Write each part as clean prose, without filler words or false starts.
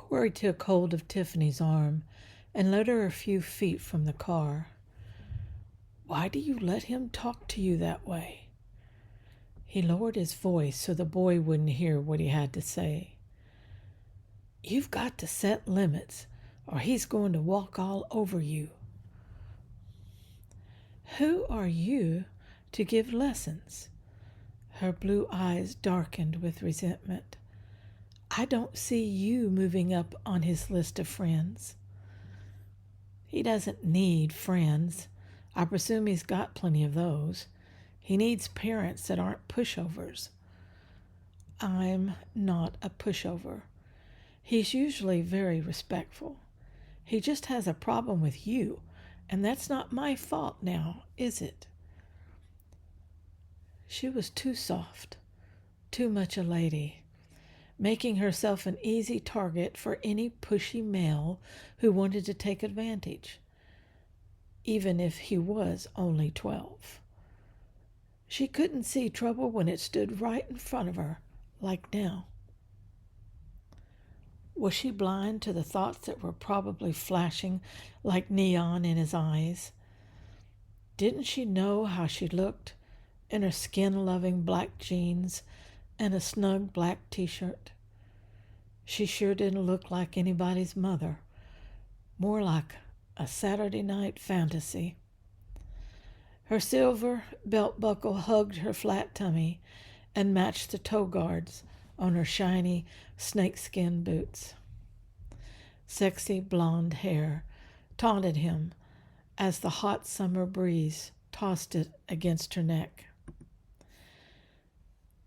Corey took hold of Tiffany's arm and led her a few feet from the car. "Why do you let him talk to you that way?" He lowered his voice so the boy wouldn't hear what he had to say. "You've got to set limits, or he's going to walk all over you." "Who are you to give lessons?" Her blue eyes darkened with resentment. "I don't see you moving up on his list of friends." "He doesn't need friends. I presume he's got plenty of those. He needs parents that aren't pushovers." "I'm not a pushover. He's usually very respectful. He just has a problem with you, and that's not my fault now, is it?" She was too soft, too much a lady, making herself an easy target for any pushy male who wanted to take advantage, even if he was only 12. She couldn't see trouble when it stood right in front of her, like now. Was she blind to the thoughts that were probably flashing like neon in his eyes? Didn't she know how she looked in her skin-loving black jeans and a snug black t-shirt? She sure didn't look like anybody's mother, more like a Saturday night fantasy. Her silver belt buckle hugged her flat tummy and matched the toe guards on her shiny snakeskin boots. Sexy blonde hair taunted him as the hot summer breeze tossed it against her neck.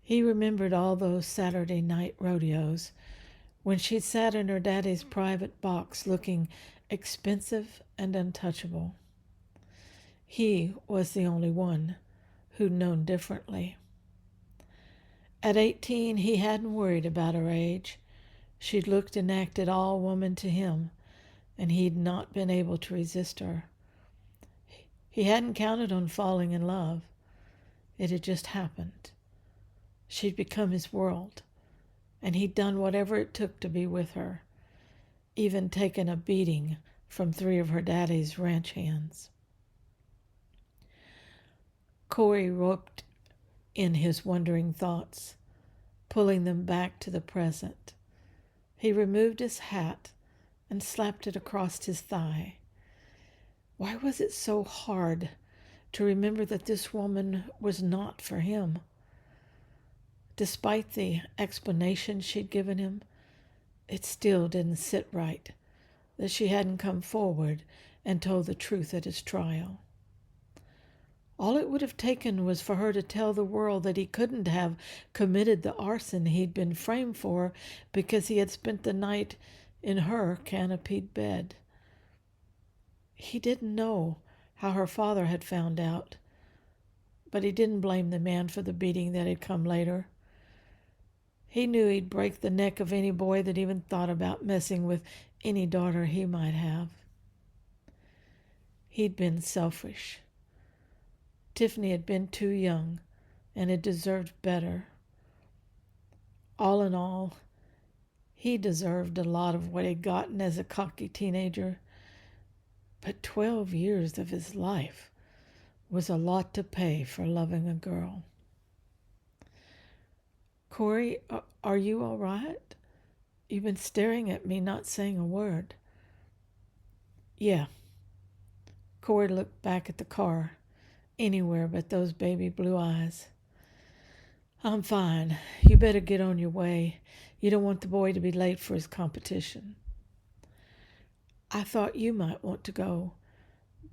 He remembered all those Saturday night rodeos when she sat in her daddy's private box looking expensive and untouchable. He was the only one who'd known differently. At 18, he hadn't worried about her age. She'd looked and acted all woman to him, and he'd not been able to resist her. He hadn't counted on falling in love. It had just happened. She'd become his world, and he'd done whatever it took to be with her, even taken a beating from 3 of her daddy's ranch hands. Corey roped in his wandering thoughts, pulling them back to the present. He removed his hat and slapped it across his thigh. Why was it so hard to remember that this woman was not for him? Despite the explanation she'd given him, it still didn't sit right that she hadn't come forward and told the truth at his trial. All it would have taken was for her to tell the world that he couldn't have committed the arson he'd been framed for because he had spent the night in her canopied bed. He didn't know how her father had found out, but he didn't blame the man for the beating that had come later. He knew he'd break the neck of any boy that even thought about messing with any daughter he might have. He'd been selfish. Tiffany had been too young and had deserved better. All in all, he deserved a lot of what he'd gotten as a cocky teenager, but 12 years of his life was a lot to pay for loving a girl. "Corey, are you all right? You've been staring at me, not saying a word." "Yeah." Corey looked back at the car, anywhere but those baby blue eyes. "I'm fine. You better get on your way. You don't want the boy to be late for his competition." "I thought you might want to go.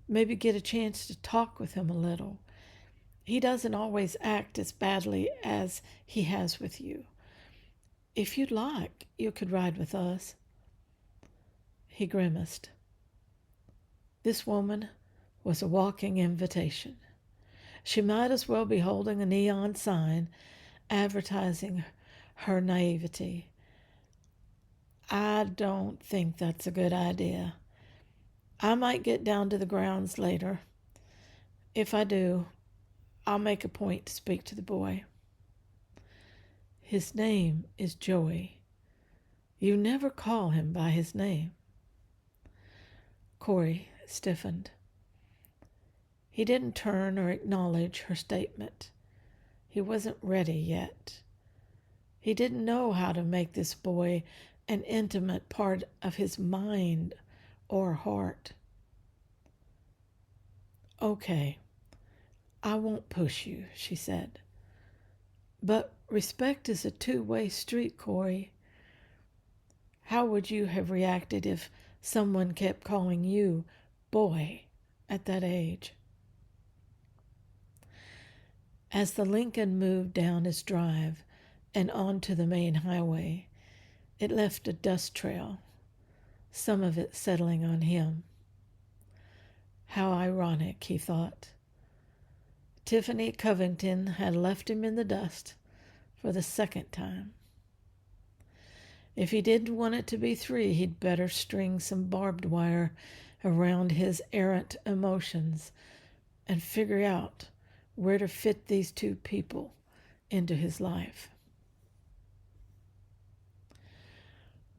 Maybe get a chance to talk with him a little. He doesn't always act as badly as he has with you. If you'd like, you could ride with us." He grimaced. This woman was a walking invitation. She might as well be holding a neon sign advertising her naivety. "I don't think that's a good idea. I might get down to the grounds later. If I do, I'll make a point to speak to the boy. His name is Joey. You never call him by his name." Corey stiffened. He didn't turn or acknowledge her statement. He wasn't ready yet. He didn't know how to make this boy an intimate part of his mind or heart. "Okay, I won't push you," she said. "But respect is a two-way street, Corey. How would you have reacted if someone kept calling you boy at that age?" As the Lincoln moved down his drive and onto the main highway, it left a dust trail, some of it settling on him. How ironic, he thought. Tiffany Covington had left him in the dust for the second time. If he didn't want it to be 3, he'd better string some barbed wire around his errant emotions and figure out where to fit these 2 people into his life.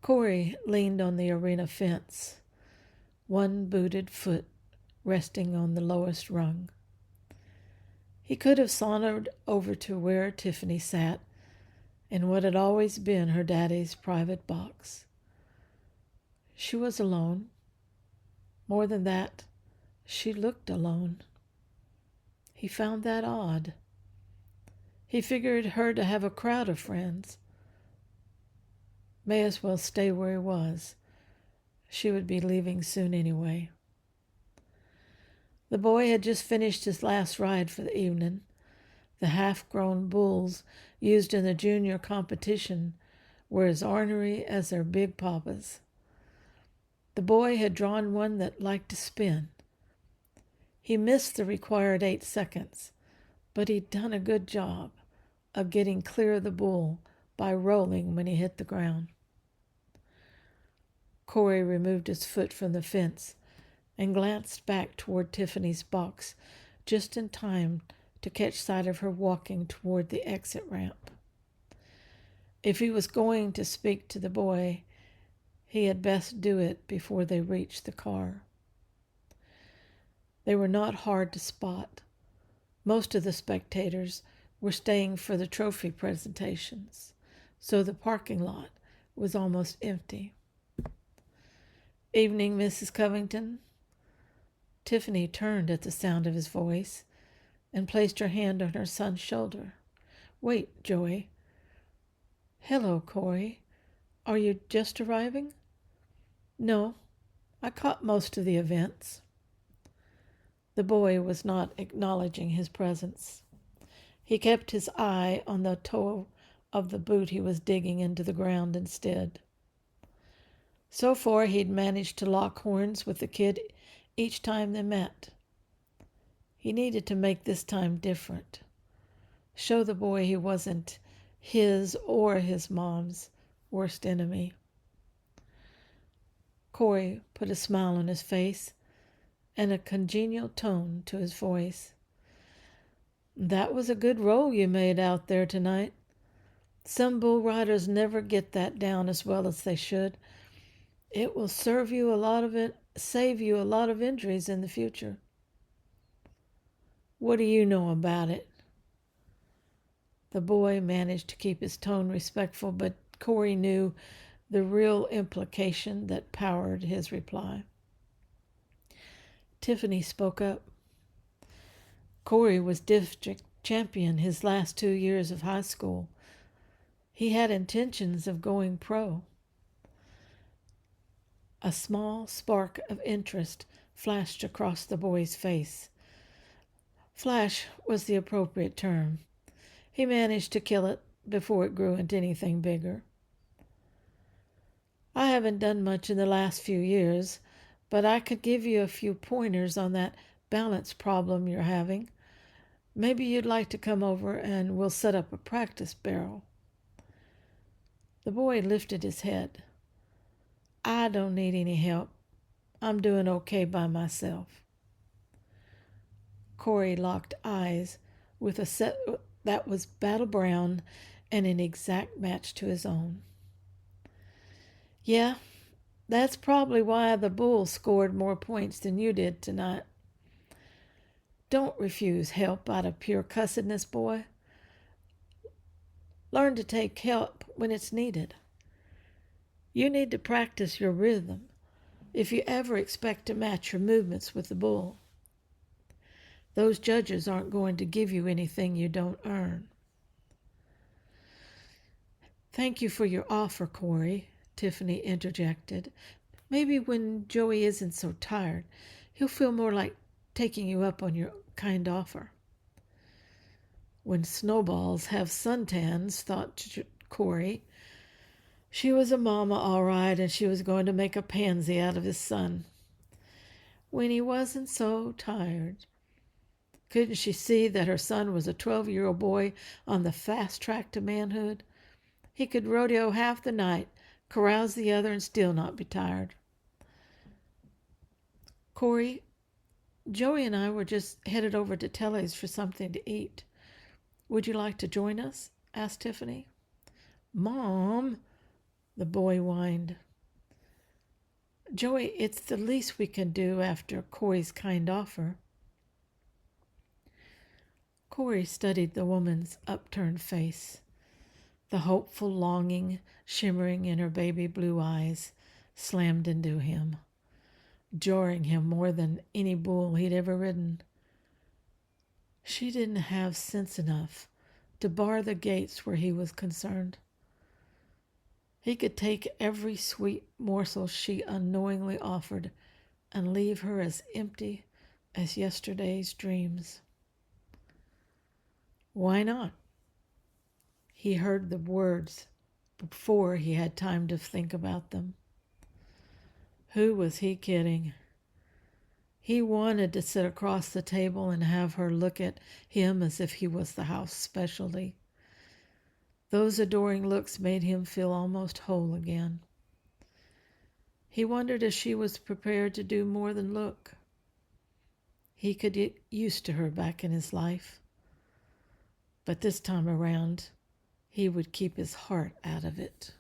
Corey leaned on the arena fence, one booted foot resting on the lowest rung. He could have sauntered over to where Tiffany sat in what had always been her daddy's private box. She was alone. More than that, she looked alone. He found that odd. He figured her to have a crowd of friends. May as well stay where he was. She would be leaving soon anyway. The boy had just finished his last ride for the evening. The half-grown bulls used in the junior competition were as ornery as their big papas. The boy had drawn one that liked to spin. He missed the required 8 seconds, but he'd done a good job of getting clear of the bull by rolling when he hit the ground. Corey removed his foot from the fence and glanced back toward Tiffany's box just in time to catch sight of her walking toward the exit ramp. If he was going to speak to the boy, he had best do it before they reached the car. They were not hard to spot. Most of the spectators were staying for the trophy presentations, so the parking lot was almost empty. "Evening, Mrs. Covington." Tiffany turned at the sound of his voice and placed her hand on her son's shoulder. "Wait, Joey." "Hello, Corey. Are you just arriving?" "No, I caught most of the events." The boy was not acknowledging his presence. He kept his eye on the toe of the boot he was digging into the ground instead. So far, he'd managed to lock horns with the kid each time they met. He needed to make this time different. Show the boy he wasn't his or his mom's worst enemy. Corey put a smile on his face and a congenial tone to his voice. "That was a good roll you made out there tonight. Some bull riders never get that down as well as they should. It will save you a lot of injuries in the future." "What do you know about it?" The boy managed to keep his tone respectful, but Corey knew the real implication that powered his reply. Tiffany spoke up. Corey was district champion his last 2 years of high school. He had intentions of going pro. A small spark of interest flashed across the boy's face. Flash was the appropriate term. He managed to kill it before it grew into anything bigger. "I haven't done much in the last few years, but I could give you a few pointers on that balance problem you're having. Maybe you'd like to come over and we'll set up a practice barrel." The boy lifted his head. "I don't need any help. I'm doing okay by myself." Corey locked eyes with a set that was battle brown and an exact match to his own. Yeah, that's probably why the bull scored more points than you did tonight. Don't refuse help out of pure cussedness, boy. Learn to take help when it's needed. You need to practice your rhythm if you ever expect to match your movements with the bull. Those judges aren't going to give you anything you don't earn. Thank you for your offer, Corey, Tiffany interjected. Maybe when Joey isn't so tired, he'll feel more like taking you up on your kind offer. When snowballs have suntans, thought Corey. She was a mama, all right, and she was going to make a pansy out of his son. When he wasn't so tired. Couldn't she see that her son was a 12-year-old boy on the fast track to manhood? He could rodeo half the night, carouse the other, and still not be tired. Corey, Joey and I were just headed over to Telly's for something to eat. Would you like to join us? Asked Tiffany. Mom, the boy whined. Joey, it's the least we can do after Corey's kind offer. Corey studied the woman's upturned face. The hopeful longing shimmering in her baby blue eyes slammed into him, jarring him more than any bull he'd ever ridden. She didn't have sense enough to bar the gates where he was concerned. He could take every sweet morsel she unknowingly offered and leave her as empty as yesterday's dreams. Why not? He heard the words before he had time to think about them. Who was he kidding? He wanted to sit across the table and have her look at him as if he was the house specialty. Those adoring looks made him feel almost whole again. He wondered if she was prepared to do more than look. He could get used to her back in his life. But this time around, he would keep his heart out of it.